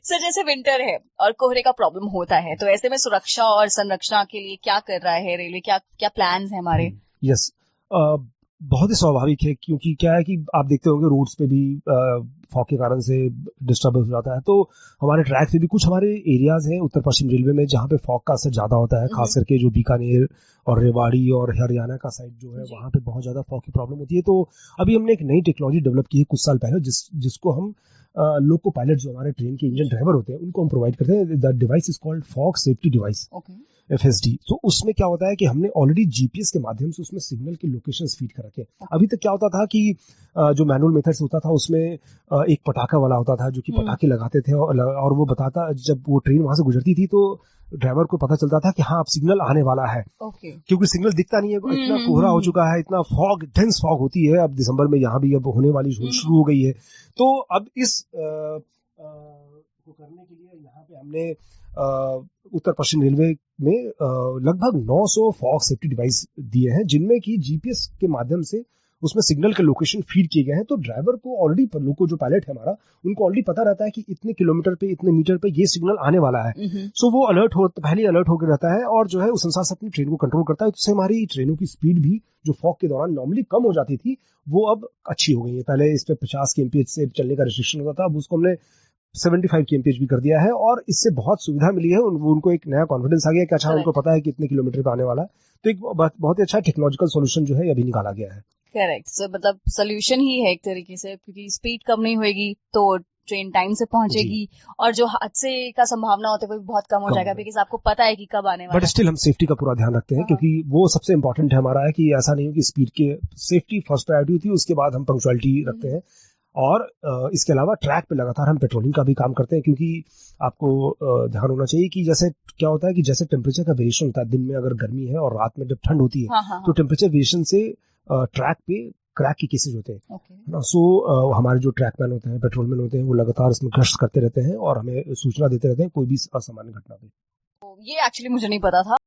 Sir जैसे winter है और कोहरे का प्रॉब्लम होता है, तो ऐसे में सुरक्षा और संरक्षण के लिए क्या कर रहा है रेलवे, क्या क्या प्लान्स हैं हमारे? यस, बहुत ही स्वाभाविक है, क्योंकि क्या है कि आप देखते होंगे रोड्स पे भी फॉग के कारण से डिस्टर्बेंस हो जाता है। तो हमारे ट्रैक पे भी कुछ हमारे एरियाज हैं उत्तर पश्चिम रेलवे में जहाँ पे फॉग का असर ज्यादा होता है, खास करके जो बीकानेर और रेवाड़ी और हरियाणा का साइड जो है वहाँ पे बहुत ज्यादा फॉग की प्रॉब्लम होती है। तो अभी हमने एक नई टेक्नोलॉजी डेवलप की है कुछ साल पहले, जिसको हम लोको पायलट जो हमारे ट्रेन के इंजन ड्राइवर होते हैं उनको हम प्रोवाइड करते हैं। The device is called fog safety device, FSD। तो उसमें क्या होता है कि हमने ऑलरेडी जीपीएस के माध्यम से उसमें सिग्नल के लोकेशंस फीड कर रखे। अभी तक क्या होता था कि जो मैनुअल मेथड्स होता था उसमें एक पटाखा वाला होता था जो कि पटाखे लगाते थे और वो बताता, जब वो ट्रेन वहां से गुजरती थी तो ड्राइवर को पता चलता था कि हाँ अब सिग्नल आने वाला है। क्योंकि सिग्नल दिखता नहीं है, इतना कोहरा हो चुका है, इतना फॉग, डेंस फॉग होती है अब दिसंबर में, यहाँ भी अब होने वाली शुरू हो गई है। तो अब इस को करने के लिए यहाँ पे हमने उत्तर पश्चिम रेलवे में लगभग 900 फॉग सेफ्टी डिवाइस दिए हैं, जिनमें कि जीपीएस के माध्यम से उसमें सिग्नल के लोकेशन फीड किए गए हैं। तो ड्राइवर को ऑलरेडी, लोको जो पायलट है हमारा, उनको ऑलरेडी पता रहता है कि इतने किलोमीटर पे, इतने मीटर पे ये सिग्नल आने वाला है। सो वो पहले अलर्ट होकर रहता है और जो है उस अनुसार से अपनी ट्रेन को कंट्रोल करता है। उससे हमारी ट्रेनों की स्पीड भी जो फॉग के दौरान नॉर्मली कम हो जाती थी वो अब अच्छी हो गई है। पहले इस पे 50 kmph से चलने का रिस्ट्रिक्शन होता था, अब उसको हमने 75 kmph भी कर दिया है और इससे बहुत सुविधा मिली है। उनको एक नया कॉन्फिडेंस आ गया कि अच्छा उनको पता है कि इतने किलोमीटर पे आने वाला है। तो एक बहुत ही अच्छा टेक्नोलॉजिकल सॉल्यूशन जो है अभी निकाला गया है। करेक्ट, सो मतलब सोल्यूशन ही है एक तरीके से, क्योंकि स्पीड कम नहीं होगी तो ट्रेन टाइम से पहुंचेगी और जो हादसे का संभावना होता है वो भी बहुत कम हो जाएगा, बिकॉज आपको पता है कि कब आने वाला है। बट स्टिल हम सेफ्टी का पूरा ध्यान रखते हैं, क्योंकि वो सबसे इंपॉर्टेंट है हमारा, है कि ऐसा नहीं हो कि स्पीड के सेफ्टी फर्स्ट प्रायोरिटी होती है, उसके बाद हम पंक्चुअलिटी रखते हैं। और इसके अलावा ट्रैक पे लगातार हम पेट्रोलिंग का भी काम करते हैं, क्योंकि आपको ध्यान होना चाहिए कि जैसे क्या होता है कि जैसे टेम्परेचर का वेरिएशन होता है, दिन में अगर गर्मी है और रात में जब ठंड होती है तो टेम्परेचर वेरिएशन से ट्रैक पे क्रैक के केसेस होते हैं। सो हमारे जो ट्रैकमैन होते हैं, पेट्रोलमैन होते हैं, वो लगातार इसमें गश्त करते रहते हैं और हमें सूचना देते रहते हैं कोई भी असामान्य घटना पे। ये एक्चुअली मुझे नहीं पता था।